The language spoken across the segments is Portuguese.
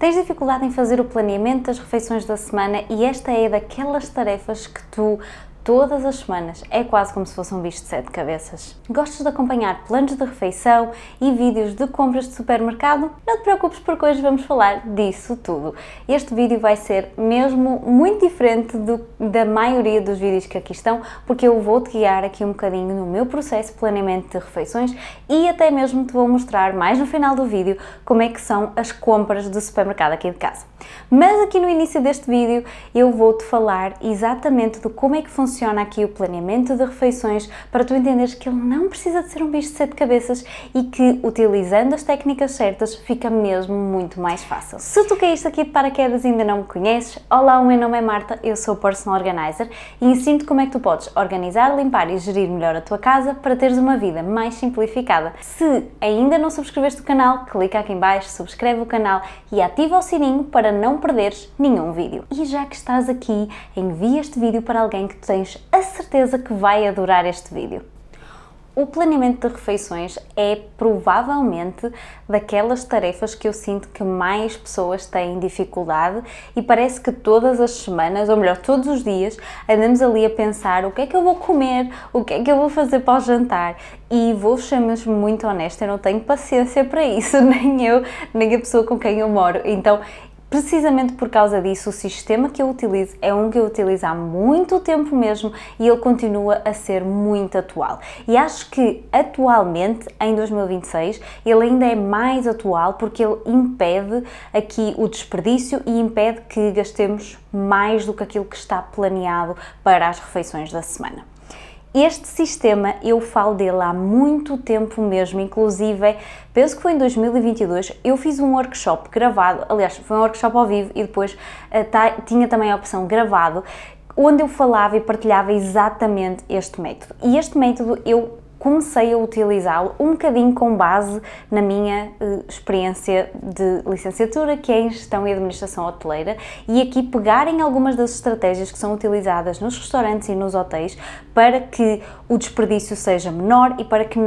Tens dificuldade em fazer o planeamento das refeições da semana e esta é daquelas tarefas que tu, todas as semanas, é quase como se fosse um bicho de 7 cabeças. Gostas de acompanhar planos de refeição e vídeos de compras de supermercado? Não te preocupes porque hoje vamos falar disso tudo. Este vídeo vai ser mesmo muito diferente da maioria dos vídeos que aqui estão, porque eu vou-te guiar aqui um bocadinho no meu processo de planeamento de refeições e até mesmo te vou mostrar mais no final do vídeo como é que são as compras do supermercado aqui de casa. Mas aqui no início deste vídeo eu vou-te falar exatamente de como é que funciona aqui o planeamento de refeições para tu entenderes que ele não precisa de ser um bicho de 7 cabeças e que utilizando as técnicas certas fica mesmo muito mais fácil. Se tu caíste aqui de paraquedas e ainda não me conheces, olá, o meu nome é Marta, eu sou Personal Organizer e ensino-te como é que tu podes organizar, limpar e gerir melhor a tua casa para teres uma vida mais simplificada. Se ainda não subscreveste o canal, clica aqui em baixo, subscreve o canal e ativa o sininho para não perderes nenhum vídeo. E já que estás aqui, envia este vídeo para alguém que tens a certeza que vai adorar este vídeo. O planeamento de refeições é provavelmente daquelas tarefas que eu sinto que mais pessoas têm dificuldade e parece que todas as semanas, ou melhor, todos os dias, andamos ali a pensar o que é que eu vou comer, o que é que eu vou fazer para o jantar e vou-vos ser mesmo muito honesta, eu não tenho paciência para isso, nem eu, nem a pessoa com quem eu moro, então precisamente por causa disso, o sistema que eu utilizo é um que eu utilizo há muito tempo mesmo e ele continua a ser muito atual. E acho que atualmente, em 2026, ele ainda é mais atual porque ele impede aqui o desperdício e impede que gastemos mais do que aquilo que está planeado para as refeições da semana. Este sistema, eu falo dele há muito tempo mesmo, inclusive, penso que foi em 2022, eu fiz um workshop gravado, aliás, foi um workshop ao vivo e depois tinha também a opção gravado, onde eu falava e partilhava exatamente este método. E este método eu comecei a utilizá-lo um bocadinho com base na minha experiência de licenciatura, que é em Gestão e Administração Hoteleira, e aqui pegarem algumas das estratégias que são utilizadas nos restaurantes e nos hotéis para que o desperdício seja menor e para que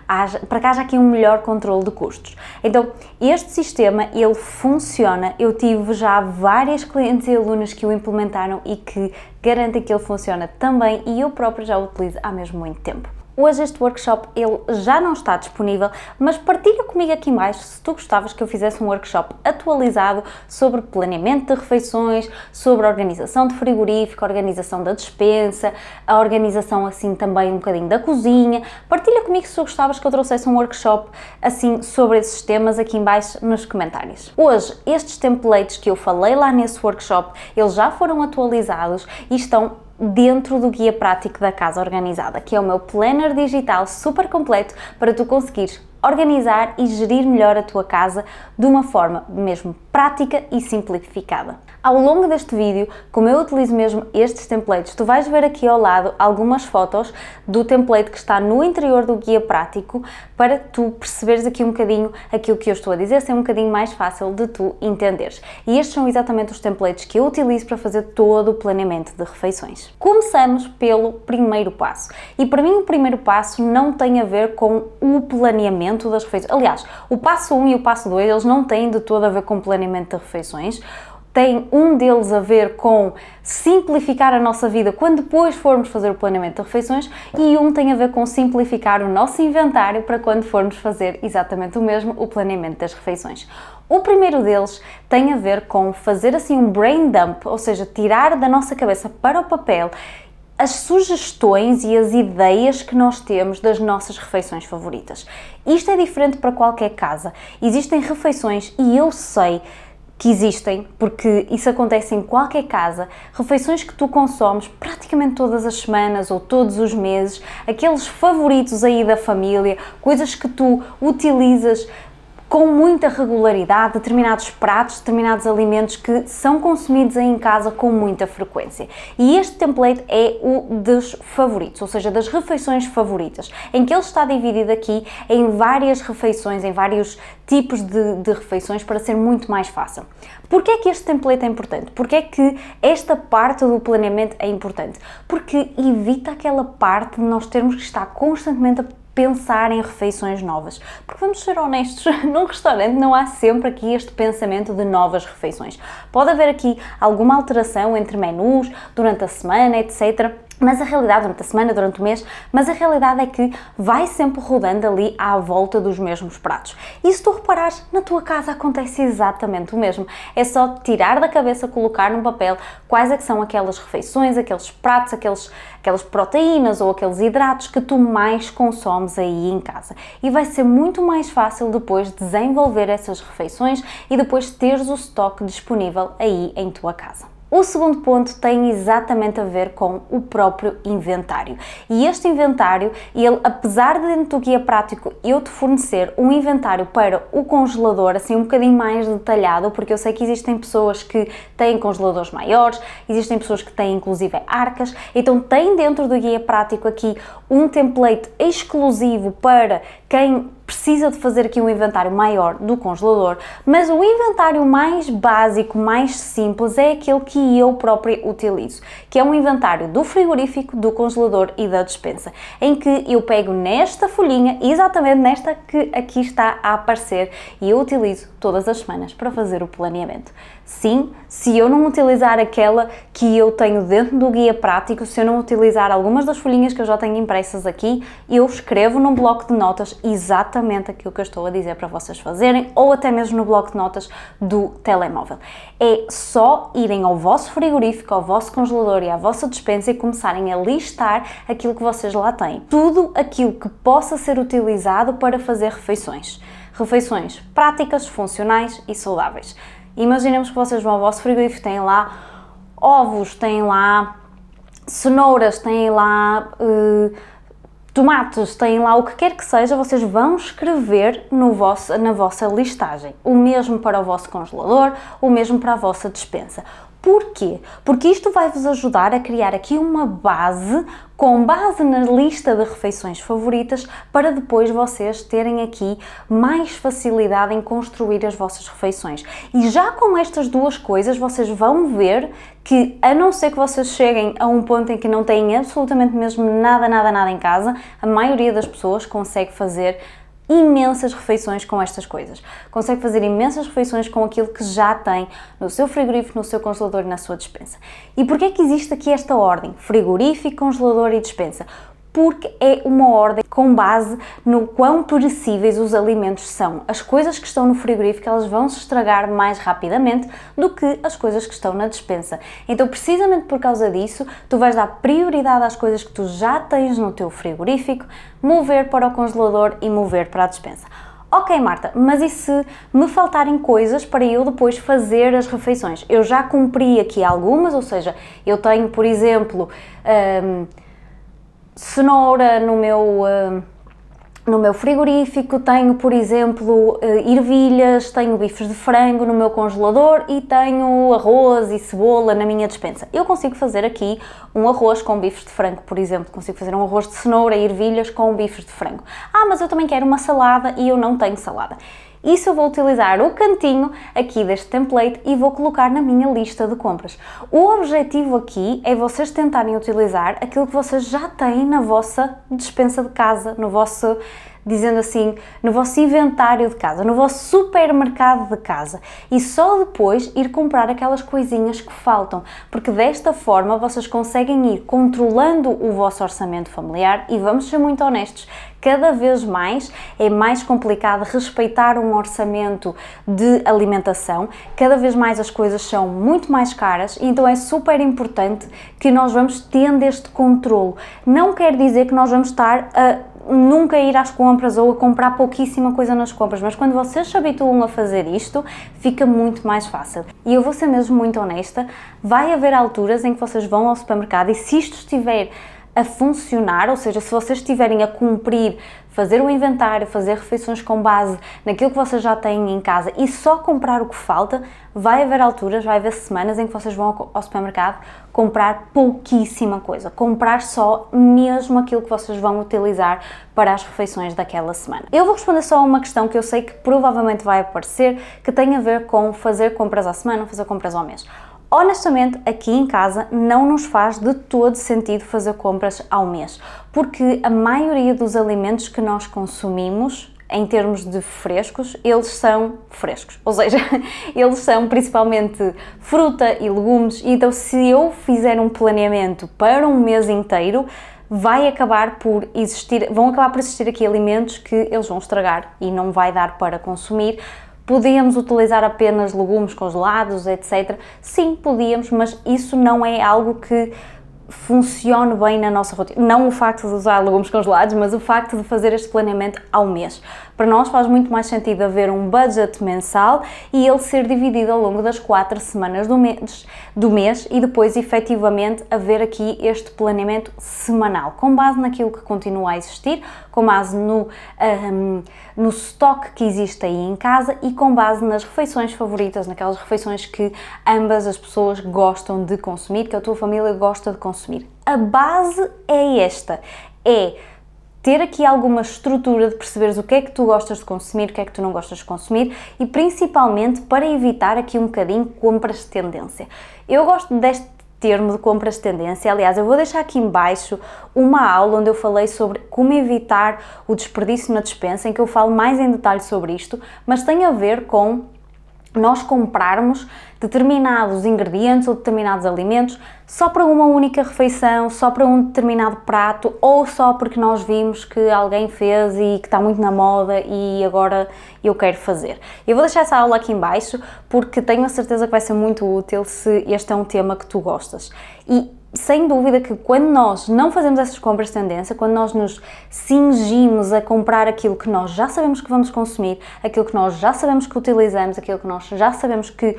haja aqui um melhor controle de custos. Então, este sistema, ele funciona, eu tive já várias clientes e alunas que o implementaram e que garantem que ele funciona também e eu própria já o utilizo há mesmo muito tempo. Hoje este workshop ele já não está disponível, mas partilha comigo aqui em baixo se tu gostavas que eu fizesse um workshop atualizado sobre planeamento de refeições, sobre a organização de frigorífico, a organização da despensa, a organização assim também um bocadinho da cozinha. Partilha comigo se tu gostavas que eu trouxesse um workshop assim sobre esses temas aqui em baixo nos comentários. Hoje estes templates que eu falei lá nesse workshop, eles já foram atualizados e estão dentro do guia prático da casa organizada, que é o meu planner digital super completo para tu conseguires organizar e gerir melhor a tua casa de uma forma mesmo prática e simplificada. Ao longo deste vídeo, como eu utilizo mesmo estes templates, tu vais ver aqui ao lado algumas fotos do template que está no interior do guia prático para tu perceberes aqui um bocadinho aquilo que eu estou a dizer, ser um bocadinho mais fácil de tu entenderes. E estes são exatamente os templates que eu utilizo para fazer todo o planeamento de refeições. Começamos pelo primeiro passo. E para mim o primeiro passo não tem a ver com o planeamento das refeições. Aliás, o passo 1 e o passo 2, eles não têm de todo a ver com planeamento de refeições. Tem um deles a ver com simplificar a nossa vida quando depois formos fazer o planeamento de refeições e um tem a ver com simplificar o nosso inventário para quando formos fazer exatamente o mesmo, o planeamento das refeições. O primeiro deles tem a ver com fazer assim um brain dump, ou seja, tirar da nossa cabeça para o papel as sugestões e as ideias que nós temos das nossas refeições favoritas. Isto é diferente para qualquer casa. Existem refeições, e eu sei que existem, porque isso acontece em qualquer casa, refeições que tu consomes praticamente todas as semanas ou todos os meses, aqueles favoritos aí da família, coisas que tu utilizas com muita regularidade, determinados pratos, determinados alimentos que são consumidos aí em casa com muita frequência. E este template é o dos favoritos, ou seja, das refeições favoritas, em que ele está dividido aqui em várias refeições, em vários tipos de refeições para ser muito mais fácil. Porquê é que este template é importante? Porquê é que esta parte do planeamento é importante? Porque evita aquela parte de nós termos que estar constantemente a pensar em refeições novas. Porque vamos ser honestos, num restaurante não há sempre aqui este pensamento de novas refeições. Pode haver aqui alguma alteração entre menus, durante a semana, etc. Mas a realidade, durante a semana, durante o mês, mas a realidade é que vai sempre rodando ali à volta dos mesmos pratos. E se tu reparares, na tua casa acontece exatamente o mesmo. É só tirar da cabeça, colocar no papel quais é que são aquelas refeições, aqueles pratos, aquelas proteínas ou aqueles hidratos que tu mais consomes aí em casa. E vai ser muito mais fácil depois desenvolver essas refeições e depois teres o estoque disponível aí em tua casa. O segundo ponto tem exatamente a ver com o próprio inventário. E este inventário, ele, apesar de dentro do guia prático eu te fornecer um inventário para o congelador, assim um bocadinho mais detalhado, porque eu sei que existem pessoas que têm congeladores maiores, existem pessoas que têm inclusive arcas, então tem dentro do guia prático aqui um template exclusivo para quem precisa de fazer aqui um inventário maior do congelador, mas o inventário mais básico, mais simples, é aquele que eu própria utilizo, que é um inventário do frigorífico, do congelador e da despensa, em que eu pego nesta folhinha, exatamente nesta que aqui está a aparecer, e eu utilizo todas as semanas para fazer o planeamento. Sim, se eu não utilizar aquela que eu tenho dentro do guia prático, se eu não utilizar algumas das folhinhas que eu já tenho impressas aqui, eu escrevo num bloco de notas exatamente aquilo que eu estou a dizer para vocês fazerem, ou até mesmo no bloco de notas do telemóvel. É só irem ao vosso frigorífico, ao vosso congelador e à vossa despensa e começarem a listar aquilo que vocês lá têm. Tudo aquilo que possa ser utilizado para fazer refeições. Refeições práticas, funcionais e saudáveis. Imaginemos que vocês vão ao vosso frigorífico, têm lá ovos, têm lá cenouras, têm lá tomates, têm lá o que quer que seja, vocês vão escrever na vossa listagem. O mesmo para o vosso congelador, o mesmo para a vossa despensa. Porquê? Porque isto vai-vos ajudar a criar aqui uma base, com base na lista de refeições favoritas, para depois vocês terem aqui mais facilidade em construir as vossas refeições. E já com estas duas coisas, vocês vão ver que, a não ser que vocês cheguem a um ponto em que não têm absolutamente mesmo nada em casa, a maioria das pessoas consegue fazer imensas refeições com estas coisas. Consegue fazer imensas refeições com aquilo que já tem no seu frigorífico, no seu congelador e na sua despensa. E porquê é que existe aqui esta ordem? Frigorífico, congelador e despensa. Porque é uma ordem com base no quão perecíveis os alimentos são. As coisas que estão no frigorífico, elas vão se estragar mais rapidamente do que as coisas que estão na despensa. Então, precisamente por causa disso, tu vais dar prioridade às coisas que tu já tens no teu frigorífico, mover para o congelador e mover para a despensa. Ok, Marta, mas e se me faltarem coisas para eu depois fazer as refeições? Eu já cumpri aqui algumas, ou seja, eu tenho, por exemplo, cenoura no meu frigorífico, tenho, por exemplo, ervilhas, tenho bifes de frango no meu congelador e tenho arroz e cebola na minha despensa. Eu consigo fazer aqui um arroz com bifes de frango, por exemplo, consigo fazer um arroz de cenoura e ervilhas com bifes de frango. Ah, mas eu também quero uma salada e eu não tenho salada. Isso eu vou utilizar o cantinho aqui deste template e vou colocar na minha lista de compras. O objetivo aqui é vocês tentarem utilizar aquilo que vocês já têm na vossa despensa de casa, no vosso, dizendo assim, no vosso inventário de casa, no vosso supermercado de casa, e só depois ir comprar aquelas coisinhas que faltam, porque desta forma vocês conseguem ir controlando o vosso orçamento familiar e vamos ser muito honestos, cada vez mais é mais complicado respeitar um orçamento de alimentação, cada vez mais as coisas são muito mais caras e então é super importante que nós vamos tendo este controlo. Não quer dizer que nós vamos estar a nunca ir às compras ou a comprar pouquíssima coisa nas compras, mas quando vocês se habituam a fazer isto, fica muito mais fácil. E eu vou ser mesmo muito honesta, vai haver alturas em que vocês vão ao supermercado e se isto estiver a funcionar, ou seja, se vocês estiverem a cumprir, fazer um inventário, fazer refeições com base naquilo que vocês já têm em casa e só comprar o que falta, vai haver alturas, vai haver semanas em que vocês vão ao supermercado comprar pouquíssima coisa, comprar só mesmo aquilo que vocês vão utilizar para as refeições daquela semana. Eu vou responder só a uma questão que eu sei que provavelmente vai aparecer, que tem a ver com fazer compras à semana, fazer compras ao mês. Honestamente, aqui em casa não nos faz de todo sentido fazer compras ao mês, porque a maioria dos alimentos que nós consumimos, em termos de frescos, eles são frescos, ou seja, eles são principalmente fruta e legumes, e então se eu fizer um planeamento para um mês inteiro, vão acabar por existir aqui alimentos que eles vão estragar e não vai dar para consumir. Podíamos utilizar apenas legumes congelados, etc. Sim, podíamos, mas isso não é algo que funcione bem na nossa rotina. Não o facto de usar legumes congelados, mas o facto de fazer este planeamento ao mês. Para nós faz muito mais sentido haver um budget mensal e ele ser dividido ao longo das 4 semanas do mês e depois efetivamente haver aqui este planeamento semanal, com base naquilo que continua a existir, com base no estoque que existe aí em casa e com base nas refeições favoritas, naquelas refeições que ambas as pessoas gostam de consumir, que a tua família gosta de consumir. A base é esta, é ter aqui alguma estrutura de perceberes o que é que tu gostas de consumir, o que é que tu não gostas de consumir e principalmente para evitar aqui um bocadinho compras de tendência. Eu gosto deste termo de compras de tendência, aliás, eu vou deixar aqui em baixo uma aula onde eu falei sobre como evitar o desperdício na despensa, em que eu falo mais em detalhe sobre isto, mas tem a ver com nós comprarmos determinados ingredientes ou determinados alimentos só para uma única refeição, só para um determinado prato ou só porque nós vimos que alguém fez e que está muito na moda e agora eu quero fazer. Eu vou deixar essa aula aqui em baixo porque tenho a certeza que vai ser muito útil se este é um tema que tu gostas. E sem dúvida que quando nós não fazemos essas compras de tendência, quando nós nos cingimos a comprar aquilo que nós já sabemos que vamos consumir, aquilo que nós já sabemos que utilizamos, aquilo que nós já sabemos que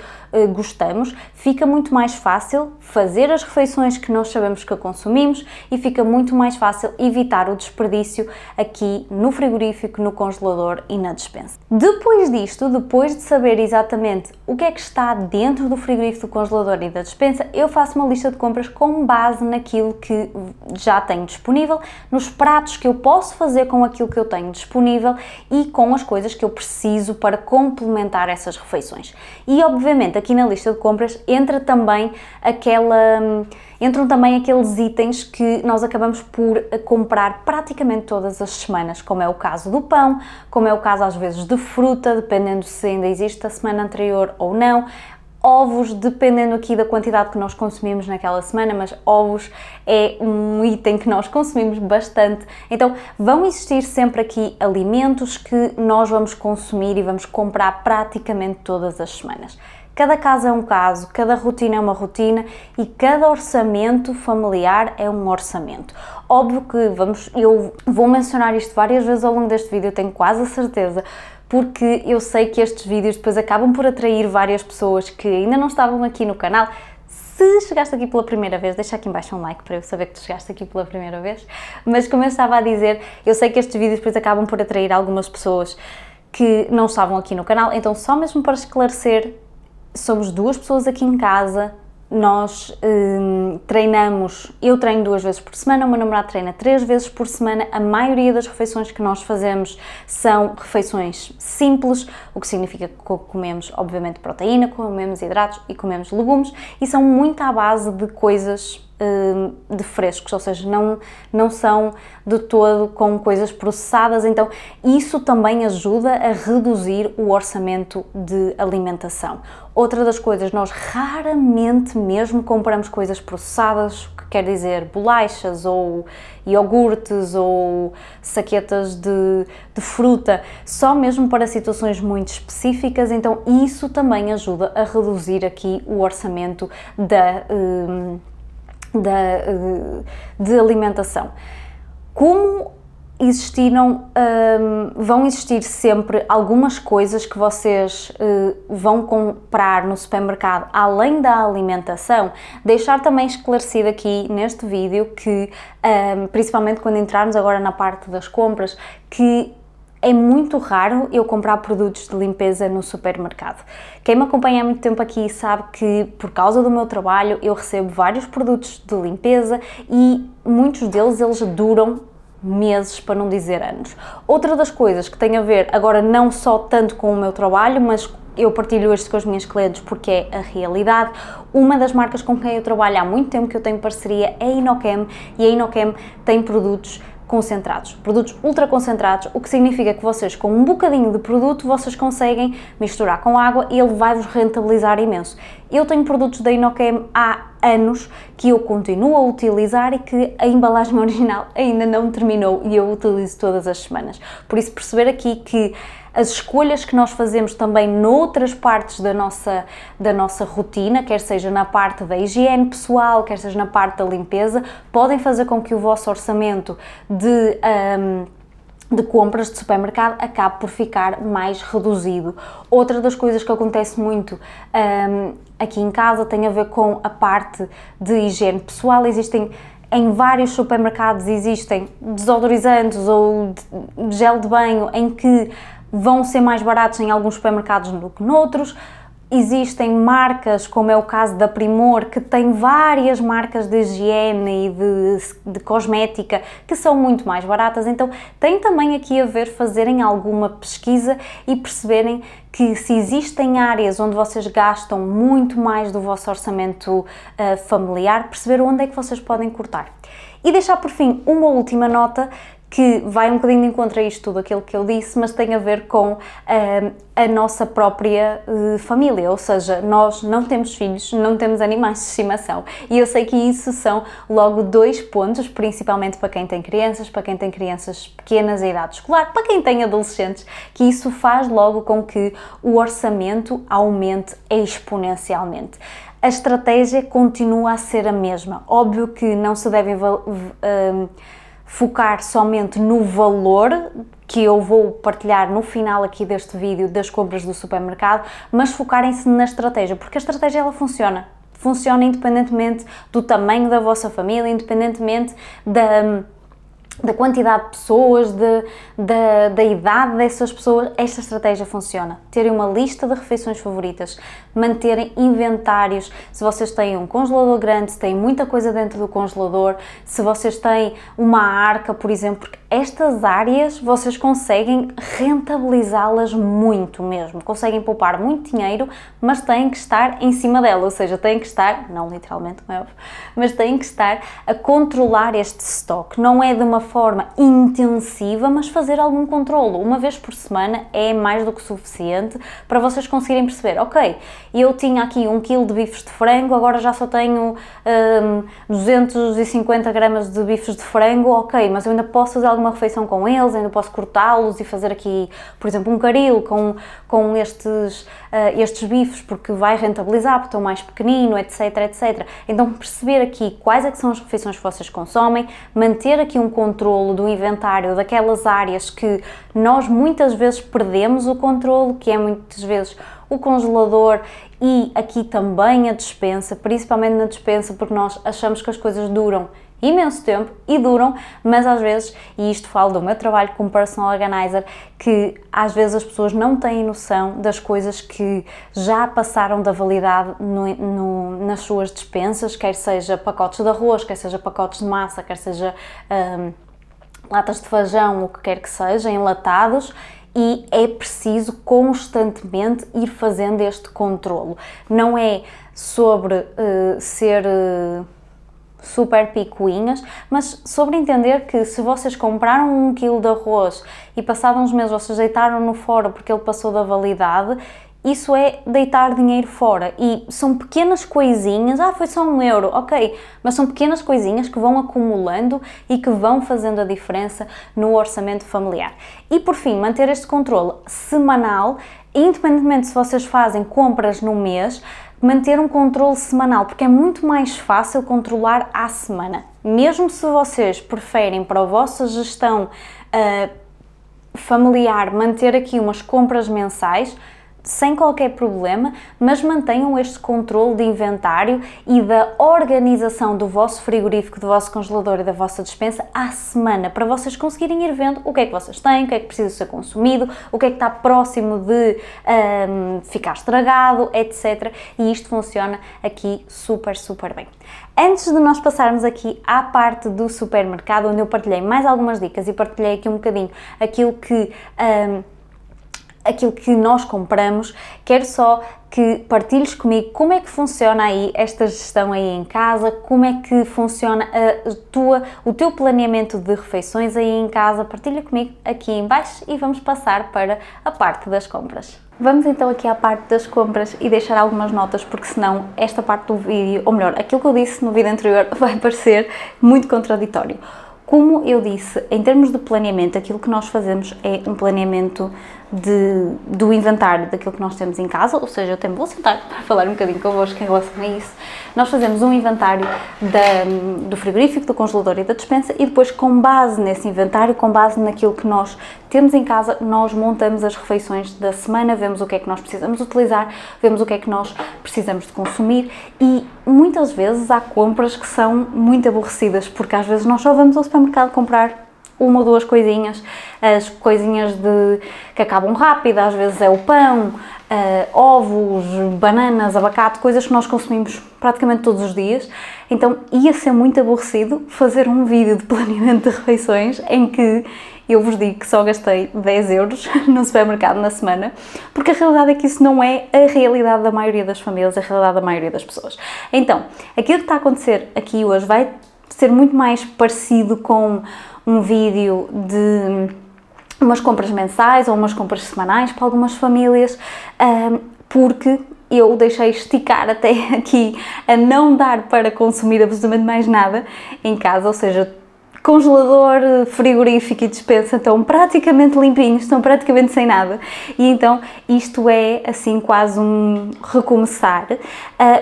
gostamos, fica muito mais fácil fazer as refeições que nós sabemos que consumimos e fica muito mais fácil evitar o desperdício aqui no frigorífico, no congelador e na despensa. Depois disto, depois de saber exatamente o que é que está dentro do frigorífico, do congelador e da despensa, eu faço uma lista de compras com base naquilo que já tenho disponível, nos pratos que eu posso fazer com aquilo que eu tenho disponível e com as coisas que eu preciso para complementar essas refeições. E obviamente aqui na lista de compras entram também aqueles itens que nós acabamos por comprar praticamente todas as semanas, como é o caso do pão, como é o caso às vezes de fruta, dependendo se ainda existe a semana anterior ou não. Ovos, dependendo aqui da quantidade que nós consumimos naquela semana, mas ovos é um item que nós consumimos bastante. Então vão existir sempre aqui alimentos que nós vamos consumir e vamos comprar praticamente todas as semanas. Cada caso é um caso, cada rotina é uma rotina e cada orçamento familiar é um orçamento. Óbvio que eu vou mencionar isto várias vezes ao longo deste vídeo, eu tenho quase a certeza, porque eu sei que estes vídeos depois acabam por atrair várias pessoas que ainda não estavam aqui no canal. Se chegaste aqui pela primeira vez, deixa aqui em baixo um like para eu saber que tu chegaste aqui pela primeira vez. Mas como eu estava a dizer, eu sei que estes vídeos depois acabam por atrair algumas pessoas que não estavam aqui no canal, então só mesmo para esclarecer, somos 2 pessoas aqui em casa, nós treinamos, eu treino 2 vezes por semana, o meu namorado treina 3 vezes por semana, a maioria das refeições que nós fazemos são refeições simples, o que significa que comemos obviamente proteína, comemos hidratos e comemos legumes e são muito à base de coisas de frescos, ou seja, não são de todo com coisas processadas, então isso também ajuda a reduzir o orçamento de alimentação. Outra das coisas, nós raramente mesmo compramos coisas processadas, o que quer dizer bolachas ou iogurtes ou saquetas de fruta, só mesmo para situações muito específicas, então isso também ajuda a reduzir aqui o orçamento de alimentação. Como vão existir sempre algumas coisas que vocês vão comprar no supermercado além da alimentação, deixar também esclarecido aqui neste vídeo que, principalmente quando entrarmos agora na parte das compras, que é muito raro eu comprar produtos de limpeza no supermercado. Quem me acompanha há muito tempo aqui sabe que, por causa do meu trabalho, eu recebo vários produtos de limpeza e muitos deles eles duram meses, para não dizer anos. Outra das coisas que tem a ver, agora não só tanto com o meu trabalho, mas eu partilho isto com as minhas clientes porque é a realidade. Uma das marcas com quem eu trabalho há muito tempo, que eu tenho parceria, é a Inokem, e a Inokem tem produtos concentrados, produtos ultra concentrados, o que significa que vocês, com um bocadinho de produto, vocês conseguem misturar com água e ele vai-vos rentabilizar imenso. Eu tenho produtos da Inokem há anos que eu continuo a utilizar e que a embalagem original ainda não terminou e eu utilizo todas as semanas. Por isso, perceber aqui que as escolhas que nós fazemos também noutras partes da nossa rotina, quer seja na parte da higiene pessoal, quer seja na parte da limpeza, podem fazer com que o vosso orçamento de compras de supermercado acabe por ficar mais reduzido. Outra das coisas que acontece muito aqui em casa tem a ver com a parte de higiene pessoal. Em vários supermercados existem desodorizantes ou gel de banho em que vão ser mais baratos em alguns supermercados do que noutros. Existem marcas, como é o caso da Primor, que tem várias marcas de higiene e de cosmética que são muito mais baratas, então tem também aqui a ver fazerem alguma pesquisa e perceberem que se existem áreas onde vocês gastam muito mais do vosso orçamento familiar, perceber onde é que vocês podem cortar. E deixar por fim uma última nota, que vai um bocadinho de encontro a isto tudo aquilo que eu disse, mas tem a ver com a nossa própria família, ou seja, nós não temos filhos, não temos animais de estimação, e eu sei que isso são logo dois pontos, principalmente para quem tem crianças pequenas em idade escolar, para quem tem adolescentes, que isso faz logo com que o orçamento aumente exponencialmente. A estratégia continua a ser a mesma, óbvio que não se deve focar somente no valor que eu vou partilhar no final aqui deste vídeo das compras do supermercado, mas focarem-se na estratégia, porque a estratégia ela funciona independentemente do tamanho da vossa família, independentemente da quantidade de pessoas, da idade dessas pessoas. Esta estratégia funciona. Terem uma lista de refeições favoritas, manterem inventários, se vocês têm um congelador grande, se têm muita coisa dentro do congelador, se vocês têm uma arca, por exemplo, porque estas áreas vocês conseguem rentabilizá-las muito mesmo, conseguem poupar muito dinheiro, mas têm que estar em cima dela, ou seja, têm que estar, não literalmente, não é óbvio, mas têm que estar a controlar este estoque. Não é de uma forma intensiva, mas fazer algum controlo. Uma vez por semana é mais do que suficiente para vocês conseguirem perceber, ok, eu tinha aqui 1 kg de bifes de frango, agora já só tenho 250 gramas de bifes de frango, ok, mas eu ainda posso fazer alguma refeição com eles, ainda posso cortá-los e fazer aqui, por exemplo, um caril com estes bifes, porque vai rentabilizar, porque estão mais pequenino, etc, etc. Então perceber aqui quais é que são as refeições que vocês consomem, manter aqui um controlo do inventário daquelas áreas que nós muitas vezes perdemos o controlo, que é muitas vezes o congelador e aqui também a despensa, principalmente na despensa, porque nós achamos que as coisas duram imenso tempo e duram, mas às vezes, e isto falo do meu trabalho como personal organizer, que às vezes as pessoas não têm noção das coisas que já passaram da validade nas suas despensas, quer seja pacotes de arroz, quer seja pacotes de massa, quer seja latas de feijão, o que quer que seja, enlatados, e é preciso constantemente ir fazendo este controlo. Não é sobre ser super picuinhas, mas sobre entender que se vocês compraram 1 kg de arroz e passados uns meses vocês deitaram-no fora porque ele passou da validade, isso é deitar dinheiro fora, e são pequenas coisinhas, foi só 1 euro, ok, mas são pequenas coisinhas que vão acumulando e que vão fazendo a diferença no orçamento familiar. E por fim, manter este controle semanal, independentemente se vocês fazem compras no mês, manter um controle semanal, porque é muito mais fácil controlar à semana. Mesmo se vocês preferem para a vossa gestão familiar manter aqui umas compras mensais, sem qualquer problema, mas mantenham este controle de inventário e da organização do vosso frigorífico, do vosso congelador e da vossa despensa à semana, para vocês conseguirem ir vendo o que é que vocês têm, o que é que precisa ser consumido, o que é que está próximo de ficar estragado, etc. E isto funciona aqui super, super bem. Antes de nós passarmos aqui à parte do supermercado, onde eu partilhei mais algumas dicas e partilhei aqui um bocadinho aquilo que aquilo que nós compramos, quero só que partilhes comigo como é que funciona aí esta gestão aí em casa, como é que funciona o teu planeamento de refeições aí em casa. Partilha comigo aqui em baixo e vamos passar para a parte das compras. Vamos então aqui à parte das compras e deixar algumas notas, porque senão esta parte do vídeo, ou melhor, aquilo que eu disse no vídeo anterior vai parecer muito contraditório. Como eu disse, em termos de planeamento, aquilo que nós fazemos é um planeamento do inventário daquilo que nós temos em casa, ou seja, eu também vou sentar para falar um bocadinho convosco em relação a isso. Nós fazemos um inventário do frigorífico, do congelador e da despensa e depois, com base nesse inventário, com base naquilo que nós temos em casa, nós montamos as refeições da semana, vemos o que é que nós precisamos utilizar, vemos o que é que nós precisamos de consumir e muitas vezes há compras que são muito aborrecidas, porque às vezes nós só vamos ao supermercado comprar uma ou duas coisinhas, as coisinhas que acabam rápido, às vezes é o pão, ovos, bananas, abacate, coisas que nós consumimos praticamente todos os dias. Então ia ser muito aborrecido fazer um vídeo de planeamento de refeições em que eu vos digo que só gastei 10 euros no supermercado na semana, porque a realidade é que isso não é a realidade da maioria das famílias, a realidade da maioria das pessoas. Então, aquilo que está a acontecer aqui hoje vai ser muito mais parecido com um vídeo de umas compras mensais ou umas compras semanais para algumas famílias, porque eu deixei esticar até aqui a não dar para consumir absolutamente mais nada em casa, ou seja, congelador, frigorífico e despensa estão praticamente limpinhos, estão praticamente sem nada e então isto é assim quase um recomeçar,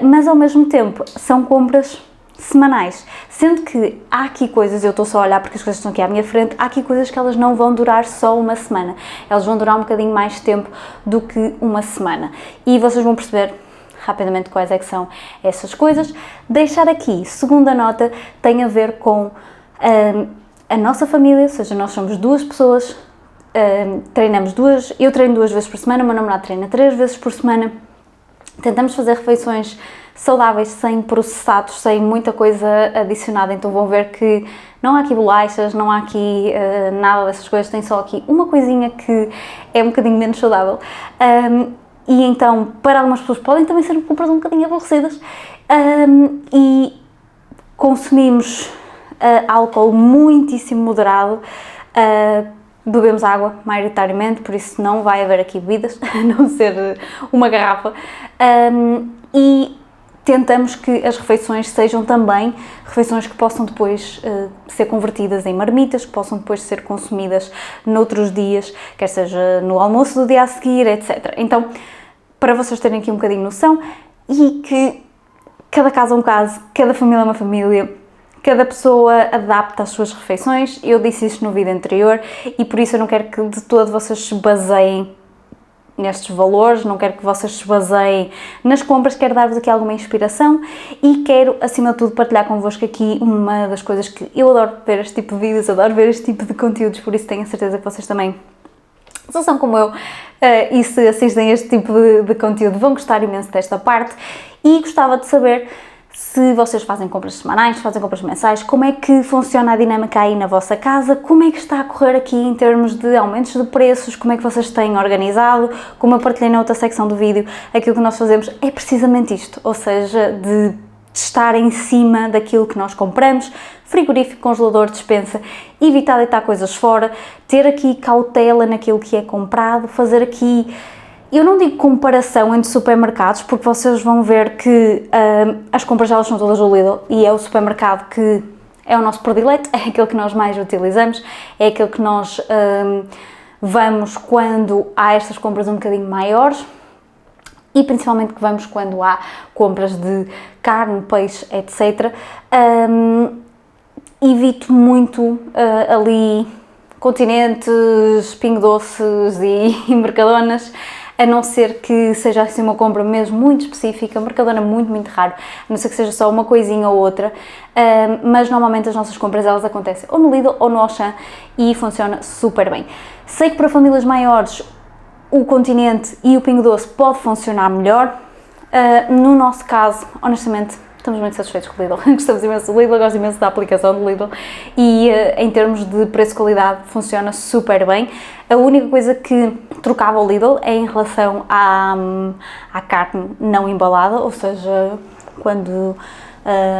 mas ao mesmo tempo são compras semanais, sendo que há aqui coisas, eu estou só a olhar porque as coisas estão aqui à minha frente, há aqui coisas que elas não vão durar só uma semana, elas vão durar um bocadinho mais tempo do que uma semana e vocês vão perceber rapidamente quais é que são essas coisas. Deixar aqui, segunda nota, tem a ver com a nossa família, ou seja, nós somos duas pessoas, eu treino 2 vezes por semana, o meu namorado treina 3 vezes por semana, tentamos fazer refeições saudáveis, sem processados, sem muita coisa adicionada, então vão ver que não há aqui bolachas, não há aqui nada dessas coisas, tem só aqui uma coisinha que é um bocadinho menos saudável. E então, para algumas pessoas podem também ser compras um bocadinho aborrecidas, e consumimos álcool muitíssimo moderado, bebemos água maioritariamente, por isso não vai haver aqui bebidas, a não ser uma garrafa, e tentamos que as refeições sejam também refeições que possam depois ser convertidas em marmitas, que possam depois ser consumidas noutros dias, quer seja no almoço do dia a seguir, etc. Então, para vocês terem aqui um bocadinho de noção, e que cada caso é um caso, cada família é uma família, cada pessoa adapta as suas refeições, eu disse isso no vídeo anterior e por isso eu não quero que de todo vocês se baseiem nestes valores, não quero que vocês se baseiem nas compras, quero dar-vos aqui alguma inspiração e quero, acima de tudo, partilhar convosco aqui uma das coisas que eu adoro ver este tipo de vídeos, adoro ver este tipo de conteúdos, por isso tenho a certeza que vocês também, se são como eu e se assistem a este tipo de conteúdo, vão gostar imenso desta parte e gostava de saber se vocês fazem compras semanais, fazem compras mensais, como é que funciona a dinâmica aí na vossa casa, como é que está a correr aqui em termos de aumentos de preços, como é que vocês têm organizado, como eu partilhei na outra secção do vídeo, aquilo que nós fazemos é precisamente isto, ou seja, de estar em cima daquilo que nós compramos, frigorífico, congelador, despensa, evitar deitar coisas fora, ter aqui cautela naquilo que é comprado, fazer aqui... Eu não digo comparação entre supermercados, porque vocês vão ver que as compras elas são todas do Lidl e é o supermercado que é o nosso predileto, é aquele que nós mais utilizamos, é aquele que nós vamos quando há estas compras um bocadinho maiores e principalmente que vamos quando há compras de carne, peixe, etc. Evito muito ali Continentes, Pingo Doces e Mercadonas, a não ser que seja assim uma compra mesmo muito específica, Mercadona muito raro, a não ser que seja só uma coisinha ou outra, mas normalmente as nossas compras elas acontecem ou no Lidl ou no Auchan e funciona super bem. Sei que para famílias maiores o Continente e o Pingo Doce pode funcionar melhor, no nosso caso, honestamente, estamos muito satisfeitos com o Lidl, gostamos imenso do Lidl, gosto imenso da aplicação do Lidl e em termos de preço-qualidade funciona super bem. A única coisa que trocava o Lidl é em relação à carne não embalada, ou seja, quando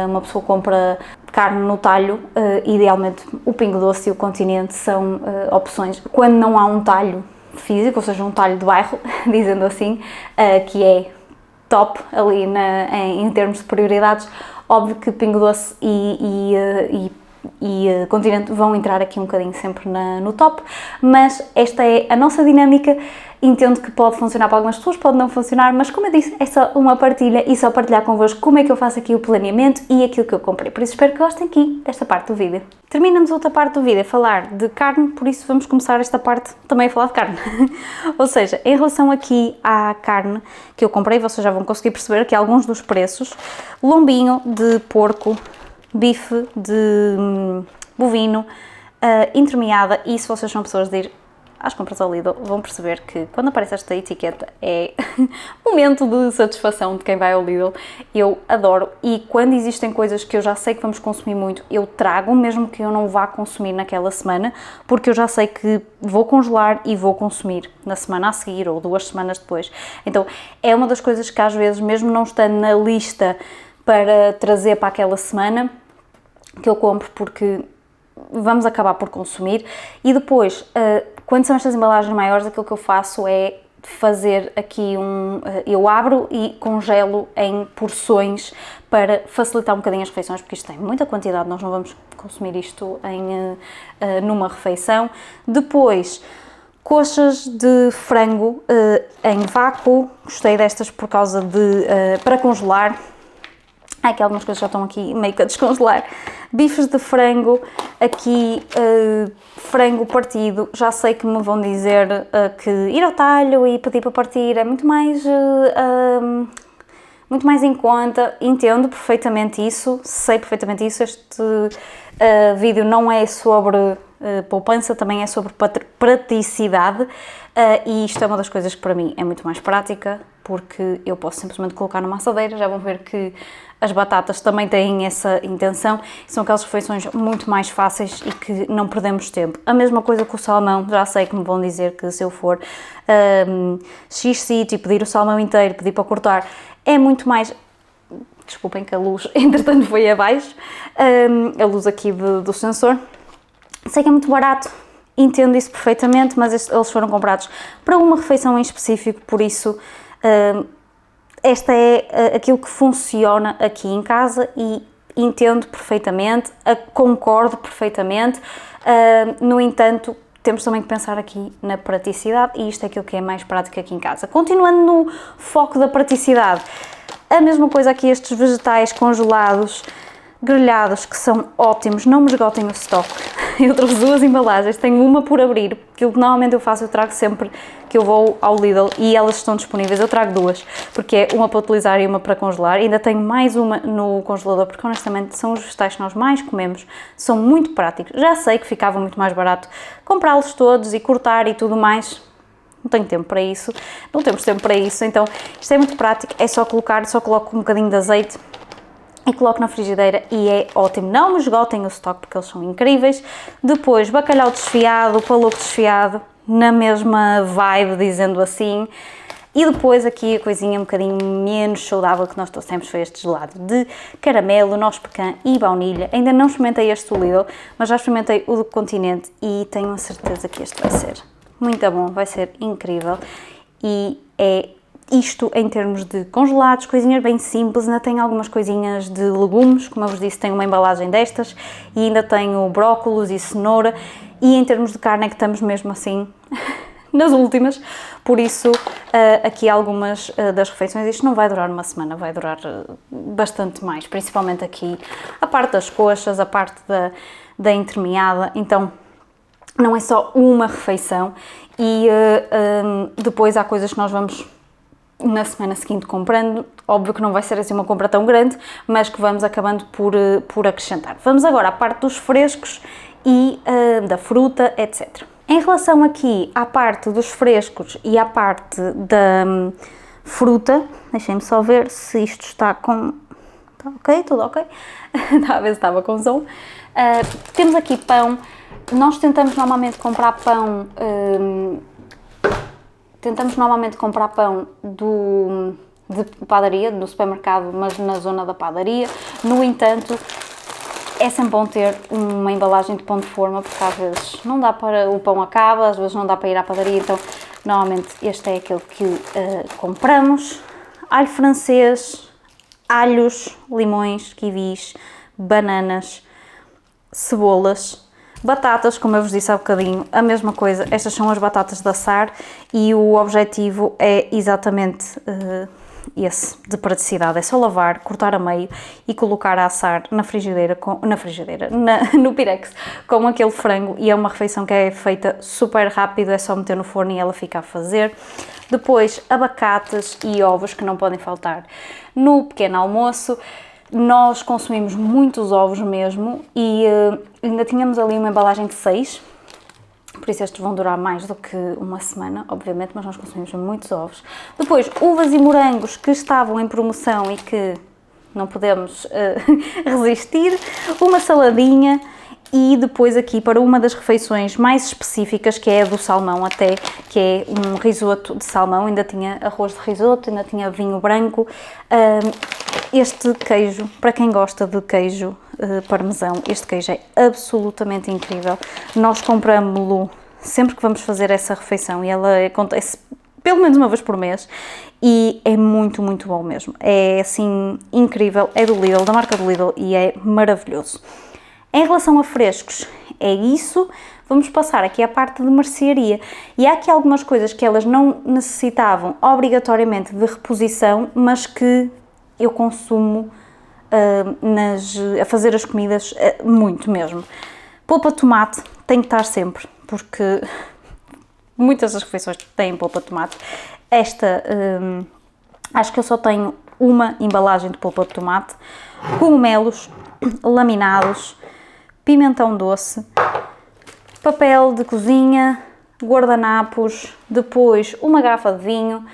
uma pessoa compra carne no talho, idealmente o Pingo Doce e o Continente são opções. Quando não há um talho físico, ou seja, um talho de bairro, dizendo assim, que é top ali em termos de prioridades, óbvio que Pingo Doce e Continente vão entrar aqui um bocadinho sempre no top, mas esta é a nossa dinâmica. Entendo que pode funcionar para algumas pessoas, pode não funcionar, mas como eu disse, é só uma partilha e só partilhar convosco como é que eu faço aqui o planeamento e aquilo que eu comprei, por isso espero que gostem aqui desta parte do vídeo. Terminamos outra parte do vídeo a falar de carne, por isso vamos começar esta parte também a falar de carne. Ou seja, em relação aqui à carne que eu comprei, vocês já vão conseguir perceber aqui alguns dos preços. Lombinho de porco, bife de bovino, entremeada, e se vocês são pessoas de ir às compras ao Lidl, vão perceber que quando aparece esta etiqueta é momento de satisfação de quem vai ao Lidl. Eu adoro, e quando existem coisas que eu já sei que vamos consumir muito, eu trago, mesmo que eu não vá consumir naquela semana, porque eu já sei que vou congelar e vou consumir na semana a seguir ou 2 semanas depois. Então é uma das coisas que às vezes, mesmo não estando na lista para trazer para aquela semana, que eu compro porque vamos acabar por consumir. E depois, quando são estas embalagens maiores, aquilo que eu faço é fazer aqui eu abro e congelo em porções para facilitar um bocadinho as refeições, porque isto tem muita quantidade, nós não vamos consumir isto numa refeição. Depois, coxas de frango em vácuo, gostei destas por causa de para congelar. Há aqui algumas coisas que já estão aqui meio que a descongelar. Bifes de frango, aqui frango partido, já sei que me vão dizer que ir ao talho e pedir para partir é muito mais em conta. Entendo perfeitamente isso, sei perfeitamente isso. Este vídeo não é sobre poupança, também é sobre praticidade, e isto é uma das coisas que para mim é muito mais prática, porque eu posso simplesmente colocar numa assadeira. Já vão ver que as batatas também têm essa intenção, são aquelas refeições muito mais fáceis e que não perdemos tempo. A mesma coisa com o salmão, já sei que me vão dizer que se eu for X sítio, pedir o salmão inteiro, pedir para cortar, é muito mais... Desculpem que a luz entretanto foi abaixo, a luz aqui do sensor. Sei que é muito barato, entendo isso perfeitamente, mas eles foram comprados para uma refeição em específico, por isso esta é aquilo que funciona aqui em casa e entendo perfeitamente, concordo perfeitamente. No entanto, temos também que pensar aqui na praticidade, e isto é aquilo que é mais prático aqui em casa. Continuando no foco da praticidade, a mesma coisa aqui, estes vegetais congelados, grelhados, que são ótimos, não me esgotem o stock. Eu trouxe 2 embalagens, tenho uma por abrir, aquilo que normalmente eu faço, eu trago sempre que eu vou ao Lidl e elas estão disponíveis, eu trago 2, porque é uma para utilizar e uma para congelar. Ainda tenho mais uma no congelador, porque honestamente são os vegetais que nós mais comemos, são muito práticos. Já sei que ficava muito mais barato comprá-los todos e cortar e tudo mais. Não tenho tempo para isso, não temos tempo para isso, então isto é muito prático, é só colocar, só coloco um bocadinho de azeite e coloco na frigideira e é ótimo. Não me esgotem o stock porque eles são incríveis. Depois, bacalhau desfiado, paloco desfiado, na mesma vibe, dizendo assim. E depois aqui a coisinha um bocadinho menos saudável que nós trouxemos foi este gelado de caramelo, noz pecan e baunilha. Ainda não experimentei este do Lidl, mas já experimentei o do Continente e tenho a certeza que este vai ser muito bom, vai ser incrível. E é isto em termos de congelados, coisinhas bem simples. Ainda tenho algumas coisinhas de legumes, como eu vos disse, tenho uma embalagem destas, e ainda tenho brócolos e cenoura, e em termos de carne é que estamos mesmo assim nas últimas, por isso aqui algumas das refeições, isto não vai durar uma semana, vai durar bastante mais, principalmente aqui a parte das coxas, a parte da entremeada, então não é só uma refeição. E depois há coisas que nós vamos na semana seguinte comprando, óbvio que não vai ser assim uma compra tão grande, mas que vamos acabando por acrescentar. Vamos agora à parte dos frescos e da fruta, etc. Em relação aqui à parte dos frescos e à parte da fruta, deixem-me só ver se isto está com Está ok? Tudo ok? Está a ver se estava com som. Temos aqui pão. Nós tentamos normalmente comprar pão... de padaria, do supermercado, mas na zona da padaria. No entanto, é sempre bom ter uma embalagem de pão de forma, porque às vezes não dá para... o pão acaba, às vezes não dá para ir à padaria, então normalmente este é aquele que compramos. Alho francês, alhos, limões, kiwis, bananas, cebolas, batatas, como eu vos disse há bocadinho, a mesma coisa. Estas são as batatas de assar e o objetivo é exatamente esse, de praticidade. É só lavar, cortar a meio e colocar a assar na frigideira, no Pirex, com aquele frango, e é uma refeição que é feita super rápido, é só meter no forno e ela fica a fazer. Depois, abacates e ovos, que não podem faltar no pequeno almoço. Nós consumimos muitos ovos mesmo e ainda tínhamos ali uma embalagem de 6, por isso estes vão durar mais do que uma semana, obviamente, mas nós consumimos muitos ovos. Depois, uvas e morangos que estavam em promoção e que não podemos resistir, uma saladinha. E depois aqui para uma das refeições mais específicas, que é a do salmão até, que é um risoto de salmão. Ainda tinha arroz de risoto, ainda tinha vinho branco. Este queijo, para quem gosta de queijo parmesão, este queijo é absolutamente incrível. Nós compramos-lo sempre que vamos fazer essa refeição e ela acontece pelo menos uma vez por mês e é muito, muito bom mesmo. É assim incrível, é do Lidl, da marca do Lidl, e é maravilhoso. Em relação a frescos, é isso. Vamos passar aqui à parte de mercearia. E há aqui algumas coisas que elas não necessitavam obrigatoriamente de reposição, mas que eu consumo a fazer as comidas muito mesmo. Polpa de tomate tem que estar sempre, porque muitas das refeições têm polpa de tomate. Esta, acho que eu só tenho uma embalagem de polpa de tomate. Cogumelos laminados, pimentão doce, papel de cozinha, guardanapos, depois uma garrafa de vinho,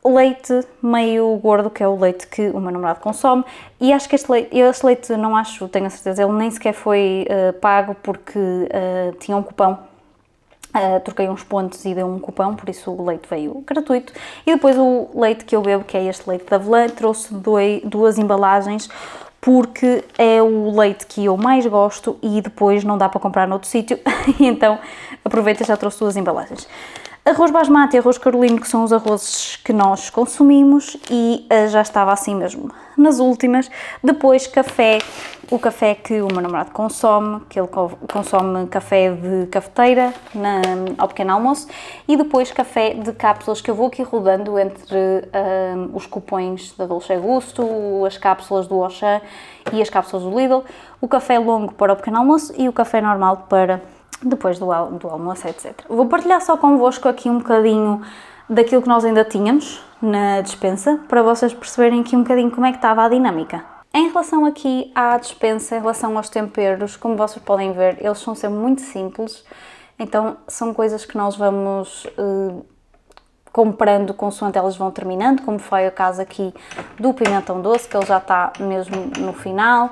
leite meio gordo, que é o leite que o meu namorado consome, e acho que este leite não acho, tenho a certeza, ele nem sequer foi pago porque tinha um cupão. Troquei uns pontos e deu um cupão, por isso o leite veio gratuito. E depois o leite que eu bebo, que é este leite de avelã, trouxe duas embalagens, porque é o leite que eu mais gosto e depois não dá para comprar noutro sítio, então aproveita, já trouxe duas embalagens. Arroz basmati e arroz carolino, que são os arrozes que nós consumimos, e já estava assim mesmo nas últimas. Depois café, o café que o meu namorado consome, que ele consome café de cafeteira ao pequeno almoço, e depois café de cápsulas, que eu vou aqui rodando entre os cupões da Dolce Gusto, as cápsulas do Auchan e as cápsulas do Lidl, o café longo para o pequeno almoço e o café normal para depois do almoço, etc. Vou partilhar só convosco aqui um bocadinho daquilo que nós ainda tínhamos na despensa, para vocês perceberem aqui um bocadinho como é que estava a dinâmica. Em relação aqui à despensa, em relação aos temperos, como vocês podem ver, eles são sempre muito simples, então são coisas que nós vamos comprando consoante elas vão terminando, como foi o caso aqui do pimentão doce, que ele já está mesmo no final.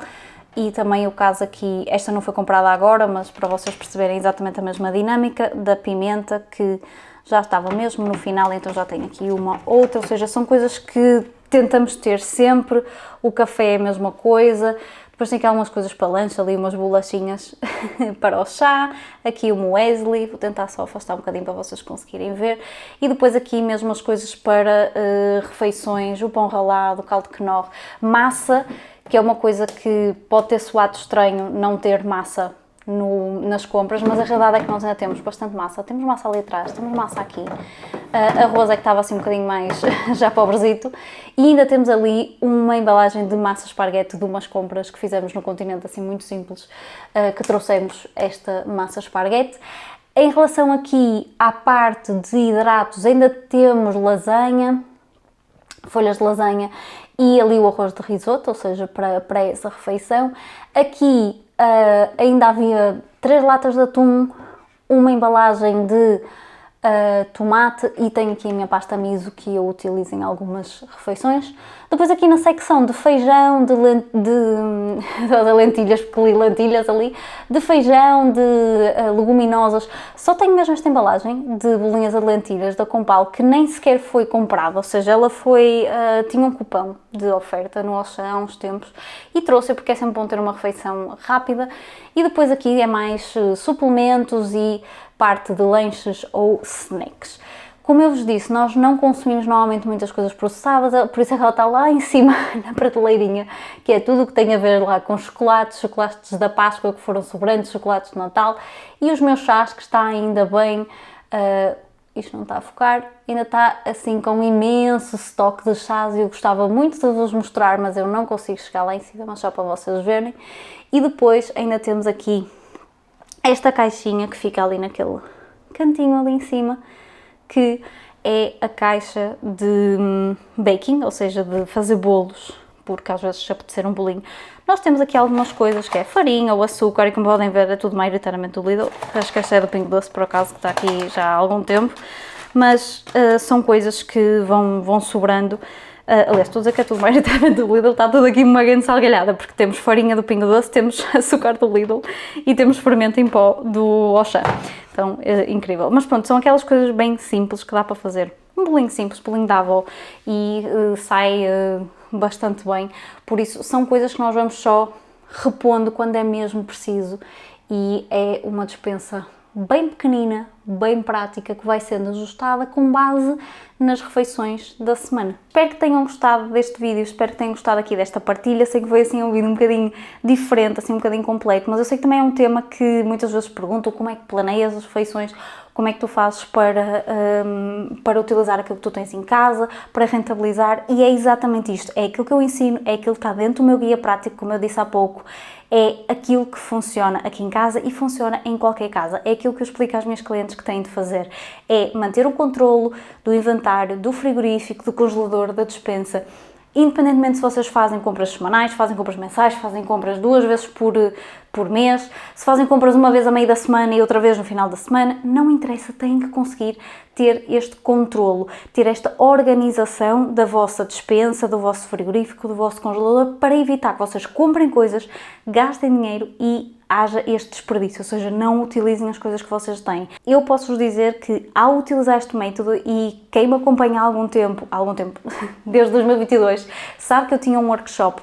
E também o caso aqui, esta não foi comprada agora, mas para vocês perceberem exatamente a mesma dinâmica, da pimenta, que já estava mesmo no final, então já tenho aqui uma outra, ou seja, são coisas que tentamos ter sempre. O café é a mesma coisa, depois tem aqui algumas coisas para lanche, ali umas bolachinhas para o chá, aqui o muesli, vou tentar só afastar um bocadinho para vocês conseguirem ver, e depois aqui mesmo as coisas para refeições, o pão ralado, o caldo de quinoa, massa, que é uma coisa que pode ter soado estranho não ter massa nas compras, mas a realidade é que nós ainda temos bastante massa. Temos massa ali atrás, temos massa aqui. Arroz é que estava assim um bocadinho mais já pobrezito. E ainda temos ali uma embalagem de massa esparguete de umas compras que fizemos no continente, assim muito simples, que trouxemos esta massa esparguete. Em relação aqui à parte de hidratos, ainda temos lasanha, folhas de lasanha, e ali o arroz de risoto, ou seja, para essa refeição. Aqui ainda havia 3 latas de atum, uma embalagem de tomate e tenho aqui a minha pasta miso que eu utilizo em algumas refeições. Depois aqui na secção de feijão, de lentilhas, porque li lentilhas ali, de feijão, de leguminosas, só tenho mesmo esta embalagem de bolinhas de lentilhas da Compal que nem sequer foi comprada, ou seja, ela foi, tinha um cupão de oferta no Auchan há uns tempos e trouxe porque é sempre bom ter uma refeição rápida. E depois aqui é mais suplementos e parte de lanches ou snacks. Como eu vos disse, nós não consumimos normalmente muitas coisas processadas, por isso é que ela está lá em cima, na prateleirinha, que é tudo o que tem a ver lá com chocolates, chocolates da Páscoa que foram sobrantes, chocolates de Natal, e os meus chás, que está ainda bem, isto não está a focar, ainda está assim com um imenso estoque de chás e eu gostava muito de vos mostrar, mas eu não consigo chegar lá em cima, mas só para vocês verem. E depois ainda temos aqui esta caixinha que fica ali naquele cantinho ali em cima, que é a caixa de baking, ou seja, de fazer bolos, porque às vezes se apetecer um bolinho. Nós temos aqui algumas coisas, que é farinha ou açúcar, e como podem ver é tudo maioritariamente do Lidl. Acho que esta é do Pingo Doce, por acaso, que está aqui já há algum tempo, mas são coisas que vão sobrando. Aliás, estou a dizer que é tudo maioritariamente do Lidl, está tudo aqui uma grande salgalhada, porque temos farinha do Pingo Doce, temos açúcar do Lidl e temos fermento em pó do Auchan. Então, incrível. Mas pronto, são aquelas coisas bem simples que dá para fazer. Um bolinho simples, bolinho da avó, e sai bastante bem. Por isso, são coisas que nós vamos só repondo quando é mesmo preciso, e é uma despensa bem pequenina, bem prática, que vai sendo ajustada com base nas refeições da semana. Espero que tenham gostado deste vídeo, espero que tenham gostado aqui desta partilha. Sei que foi assim um vídeo um bocadinho diferente, assim um bocadinho completo, mas eu sei que também é um tema que muitas vezes perguntam: como é que planeias as refeições, como é que tu fazes para utilizar aquilo que tu tens em casa, para rentabilizar, e é exatamente isto, é aquilo que eu ensino, é aquilo que está dentro do meu guia prático, como eu disse há pouco, é aquilo que funciona aqui em casa e funciona em qualquer casa, é aquilo que eu explico às minhas clientes que têm de fazer, é manter o controlo do inventário, do frigorífico, do congelador, da despensa, independentemente se vocês fazem compras semanais, fazem compras mensais, fazem compras 2 vezes por mês, se fazem compras uma vez a meio da semana e outra vez no final da semana, não interessa, têm que conseguir ter este controlo, ter esta organização da vossa despensa, do vosso frigorífico, do vosso congelador, para evitar que vocês comprem coisas, gastem dinheiro e haja este desperdício, ou seja, não utilizem as coisas que vocês têm. Eu posso-vos dizer que ao utilizar este método, e quem me acompanha há algum tempo, desde 2022, sabe que eu tinha um workshop.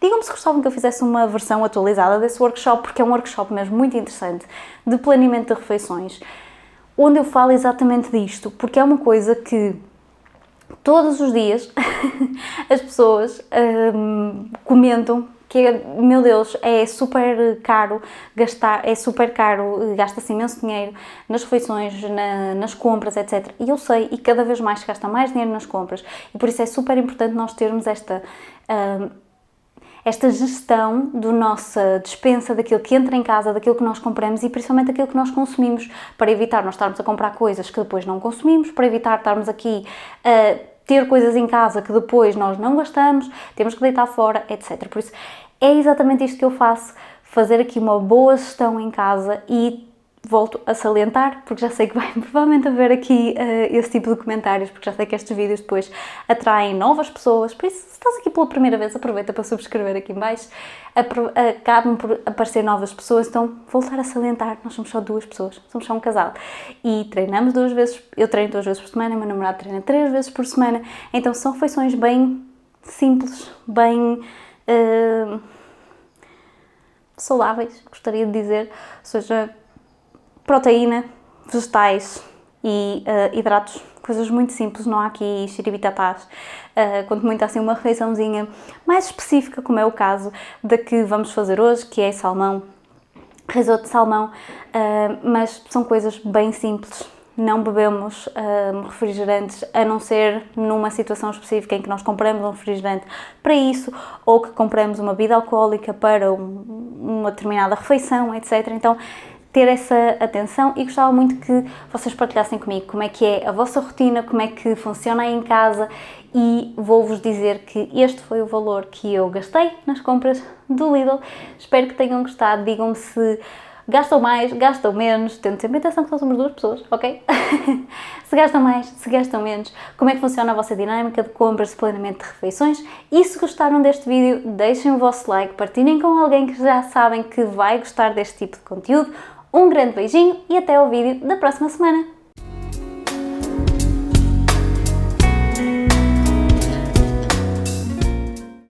Digam-me se gostavam que eu fizesse uma versão atualizada desse workshop, porque é um workshop mesmo muito interessante, de planeamento de refeições, onde eu falo exatamente disto, porque é uma coisa que todos os dias as pessoas comentam que, meu Deus, é super caro gastar, gasta-se imenso dinheiro nas refeições, nas compras, etc. E eu sei, e cada vez mais se gasta mais dinheiro nas compras, e por isso é super importante nós termos esta gestão da nossa despensa, daquilo que entra em casa, daquilo que nós compramos e principalmente daquilo que nós consumimos, para evitar nós estarmos a comprar coisas que depois não consumimos, para evitar estarmos aqui a ter coisas em casa que depois nós não gastamos, temos que deitar fora, etc. Por isso, é exatamente isto que eu faço, fazer aqui uma boa gestão em casa, e volto a salientar, porque já sei que vai provavelmente haver aqui esse tipo de comentários, porque já sei que estes vídeos depois atraem novas pessoas, por isso, se estás aqui pela primeira vez, aproveita para subscrever aqui em baixo, acabam por aparecer novas pessoas, então voltar a salientar, nós somos só 2 pessoas, somos só um casal, e treinamos 2 vezes, eu treino 2 vezes por semana, o meu namorado treina 3 vezes por semana, então são refeições bem simples, bem saudáveis, gostaria de dizer, ou seja, proteína, vegetais e hidratos, coisas muito simples, não há aqui xiribitatás, quanto muito assim uma refeiçãozinha mais específica, como é o caso da que vamos fazer hoje, que é salmão, risoto de salmão, mas são coisas bem simples. Não bebemos refrigerantes, a não ser numa situação específica em que nós compramos um refrigerante para isso, ou que compramos uma bebida alcoólica para uma determinada refeição, etc. Então, ter essa atenção, e gostava muito que vocês partilhassem comigo como é que é a vossa rotina, como é que funciona aí em casa, e vou-vos dizer que este foi o valor que eu gastei nas compras do Lidl. Espero que tenham gostado, digam-me se Gastam mais, gastam menos, tendo sempre a atenção que só somos duas pessoas, ok? Se gastam mais, se gastam menos, como é que funciona a vossa dinâmica de compras, de planeamento de refeições, e se gostaram deste vídeo, deixem o vosso like, partilhem com alguém que já sabem que vai gostar deste tipo de conteúdo. Um grande beijinho e até ao vídeo da próxima semana!